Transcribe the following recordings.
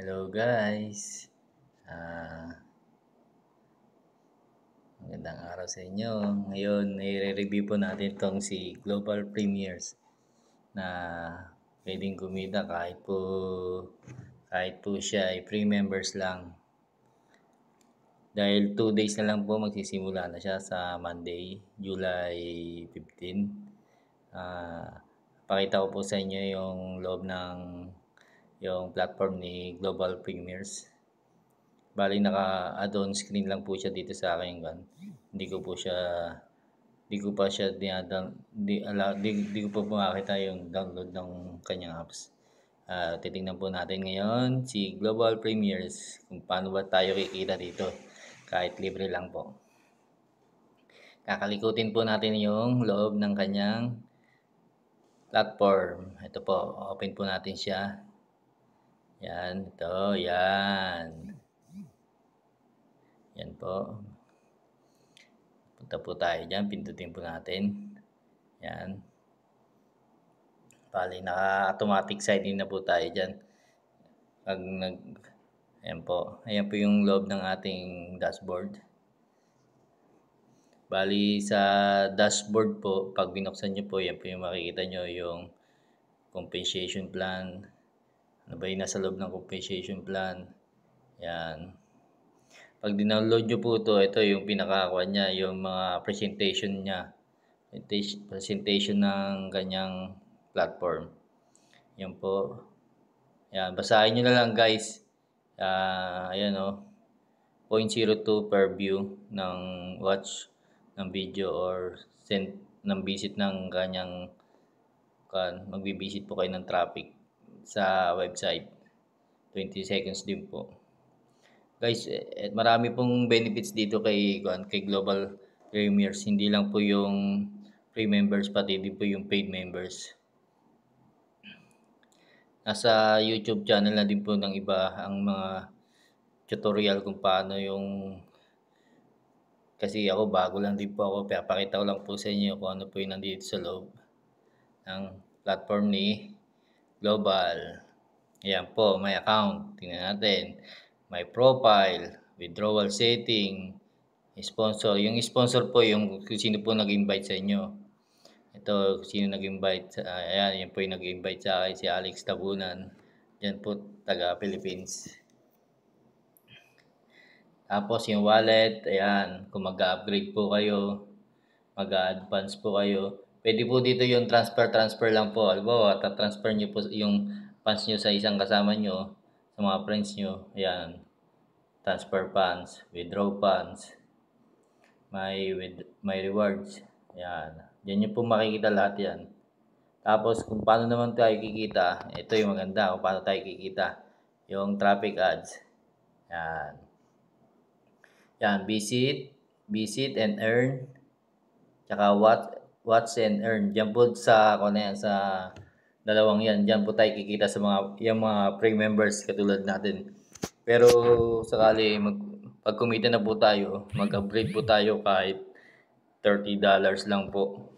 Hello guys. Ah, Magandang araw sa inyo. Ngayon, i-review po natin tong si Global Premiers na pwedeng kumita kahit po siya ay free members lang. Dahil 2 days na lang po magsisimula na siya sa Monday, July 15. Pakita ko po sa inyo yung loob ng yung platform ni Global Premiers. Bali naka-add-on screen lang po siya dito sa akin kan. Hindi ko po siya hindi ko pa siya di ko pa makita yung download ng kanyang apps. Titingnan po natin ngayon si Global Premiers kung paano ba tayo kikita dito kahit libre lang po. Kakalikutin po natin yung loob ng kanyang platform. Ito po, open po natin siya. Yan, ito, yan. Yan po. Punta po tayo dyan, pindutin po natin. Yan. Bali, naka-automatic sign in na po tayo dyan. Ayan po. Ayan po yung loob ng ating dashboard. Bali, sa dashboard po, pag binuksan nyo po, yan po yung makikita nyo yung compensation plan. Ano ba yung nasa loob ng compensation plan? Yan. Pag dinownload nyo po ito yung pinakakuha niya, yung mga presentation niya. Presentation ng kanyang platform. Yan po. Yan, basahin nyo na lang guys. Ayan o. 0.02 per view ng watch ng video or send ng visit ng kanyang magbi-visit po kayo ng traffic sa website. 20 seconds din po. Guys, marami pong benefits dito kay Global Premiers. Hindi lang po yung free members, pati din po yung paid members. Nasa YouTube channel na din po ng iba ang mga tutorial kung paano yung kasi ako bago lang din po ako, pinapakita ko lang po sa inyo kung ano po yung nandito sa loob ng platform ni Global. Ayan po, may account. Tingnan natin. May profile, withdrawal setting, sponsor. Yung sponsor po yung kung sino po nag-invite sa inyo. Ito, sino nag-invite. Ayan, yan po yung nag-invite sa akin, si Alex Tabunan. Yan po, taga Philippines. Tapos yung wallet, ayan, kung mag-upgrade po kayo, mag-advance po kayo. Pwede po dito yung transfer lang po. Halimbawa, transfer nyo po yung funds nyo sa isang kasama nyo, sa mga friends nyo. Ayan, transfer funds, withdraw funds, may rewards. Ayan, yan nyo po makikita lahat yan. Tapos kung paano naman tayo kikita, ito yung maganda kung paano tayo kikita. Yung traffic ads. Ayan. Yan, visit and earn. Tsaka watch and earn. Diyan po sa dalawang yan. Diyan po tayo kikita sa yung mga free members katulad natin. Pero sakali pag kumita na po tayo, mag-upgrade po tayo kahit $30 lang po.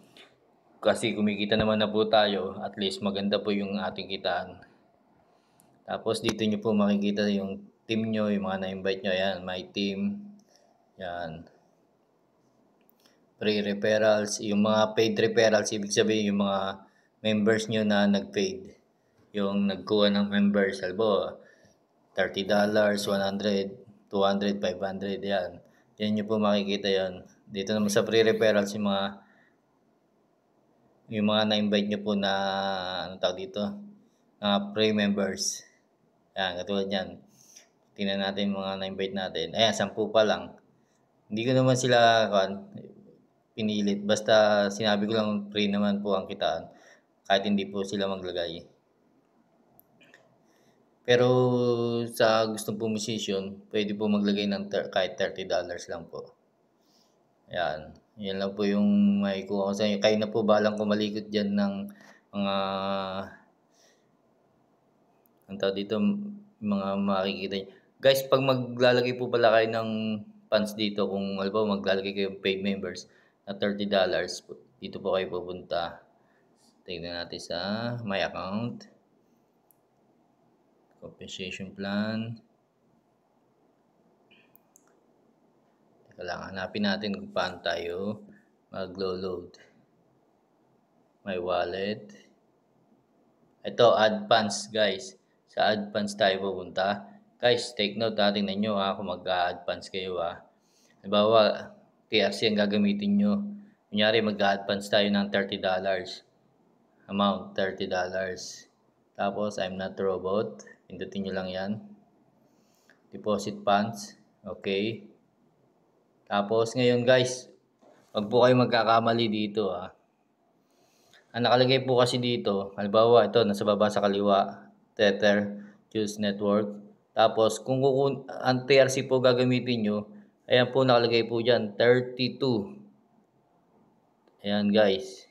Kasi kumikita naman na po tayo, at least maganda po yung ating kitaan. Tapos dito nyo po makikita yung team nyo, yung mga na-invite nyo. Ayan, my team. Yan. Free referrals. Yung mga paid referrals, ibig sabihin yung mga members nyo na nag-paid. Yung nagkuha ng members, halimbawa, $30, $100, $200, $500, yan. Yan nyo po makikita yan. Dito naman sa free referrals, yung mga na-invite nyo po na, ano tawag dito, free members. Yan, katulad yan. Tingnan natin mga na-invite natin. Ayan, 10 pa lang. Hindi ko naman sila pinilit. Basta sinabi ko lang free naman po ang kitaan. Kahit hindi po sila maglagay. Pero sa gustong pumusisyon, pwede po maglagay ng kahit $30 lang po. Yan. Yan lang po yung maikuha ko sa inyo. Kayo na po balang kumalikot dyan ng mga dito mga makikita nyo. Guys, pag maglalagay po pala kayo ng funds dito, kung halimbawa maglalagay kayo ng paid members na $30, dito po kayo pupunta. Tingnan natin sa my account. compensation plan. Teka lang, hanapin natin kung paano tayo mag-load. My wallet. Ito, add funds guys. Sa add funds tayo pupunta. Guys, take note natin ninyo kung mag-add funds kayo Halimbawa, TRC ang gagamitin nyo. Kunyari, mag-add funds tayo ng $30. Amount, $30. Tapos, I'm not robot. Pindutin nyo lang yan. Deposit funds. Okay. Tapos, ngayon guys, wag po kayo magkakamali dito Ang nakalagay po kasi dito, halimbawa ito, nasa baba sa kaliwa, Tether, Choose Network. Tapos, kung ang TRC po gagamitin nyo, ayan po nakalagay po dyan, 32. Ayan guys.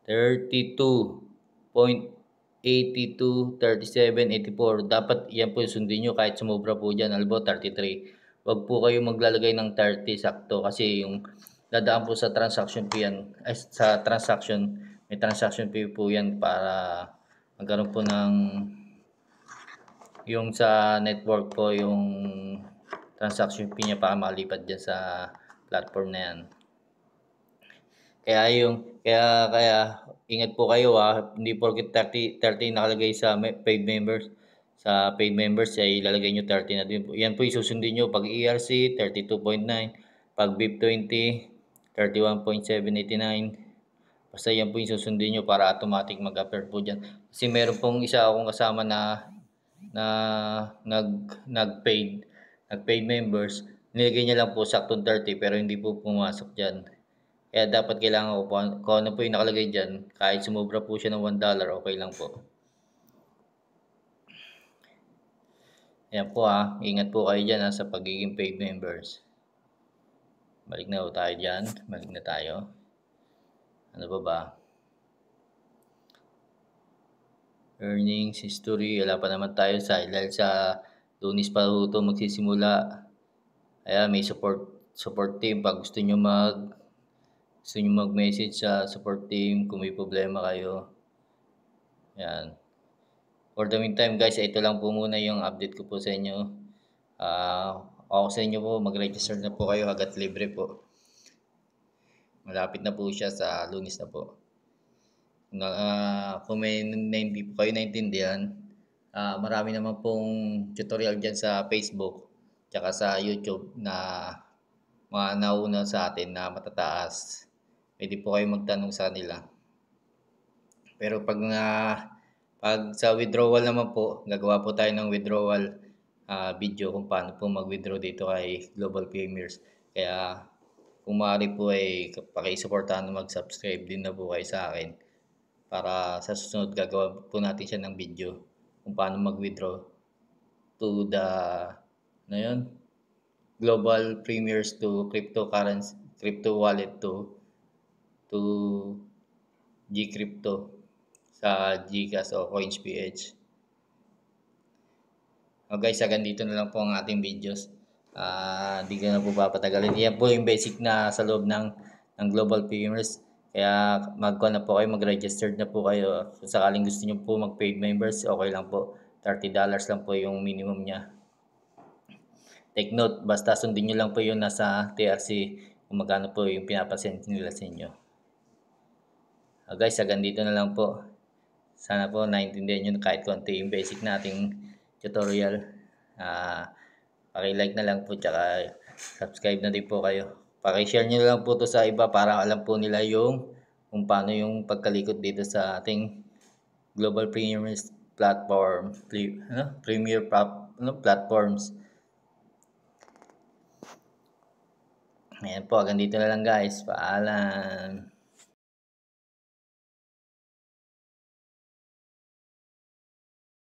32.82, 37.84. Dapat yan po sundin nyo kahit sumobra po dyan. Halimbawa 33. Wag po kayo maglalagay ng 30 sakto kasi yung dadaan po sa transaction fee yan. Sa transaction, may transaction fee po yan para magkaroon po ng yung sa network po yung transaction fee niya para makalipad dyan sa platform na yan. Kaya ingat po kayo hindi porket 30 nakalagay sa paid members. Sa paid members ay ilalagay nyo 30 na din po. Yan po isusundin nyo pag ERC 32.9, pag BIP20 31.789. Basta yan po isusundin nyo para automatic mag-appear po dyan. Kasi meron pong isa akong kasama na nag-paid members. Nilagay niya lang po saktong 30 pero hindi po pumasok dyan. Kaya dapat kailangan ko kung ano po yung nakalagay dyan, kahit sumobra po siya ng $1, okay lang po. Ayan po ingat po kayo dyan sa pagiging paid members. Balik na po tayo dyan, balik na tayo. Ano ba? Earnings, history, wala pa naman tayo dahil sa Lunes pa po ito magsisimula. Ayan, may support team pag gusto nyo mag-message sa support team kung may problema kayo. Yan. For the meantime guys, ito lang po muna yung update ko po sa inyo. Ako sa inyo po, mag-register na po kayo agad libre po. Malapit na po siya sa Lunes na po. Kung hindi po kayo naintindihan, marami naman pong tutorial dyan sa Facebook tsaka sa YouTube na mga nauna sa atin na matataas. Pwede po kayo magtanong sa kanila. Pero pag sa withdrawal naman po, gagawa po tayo ng withdrawal video kung paano po mag-withdraw dito kay Global Premiers. Kaya kung maaari po ay pakisuportahan na mag-subscribe din na po kayo sa akin para sa susunod gagawa po natin siya ng video kung paano mag-withdraw to the Global Premiers to crypto wallet to Gcrypto sa Gcash o CoinsPH. Guys, hanggang dito na lang po ang ating videos. Di ko na po papatagalin. Yan po yung basic na sa loob ng Global Premiers. Kaya na po kayo, mag-registered na po kayo. Kung sakaling gusto nyo po mag-paid members, okay lang po. $30 lang po yung minimum niya. Take note, basta sundin nyo lang po yung nasa TRC kung magkano po yung pinapasend nila sa inyo. Guys, hanggang dito na lang po. Sana po naintindihan nyo kahit konti yung basic nating tutorial. Paki-like na lang po tsaka subscribe na din po kayo. Paki-share nyo lang po to sa iba para alam po nila kung paano yung pagkalikot dito sa ating Global Premiers platform, Premier platforms. Ayan po, hanggang dito na lang guys. Paalam.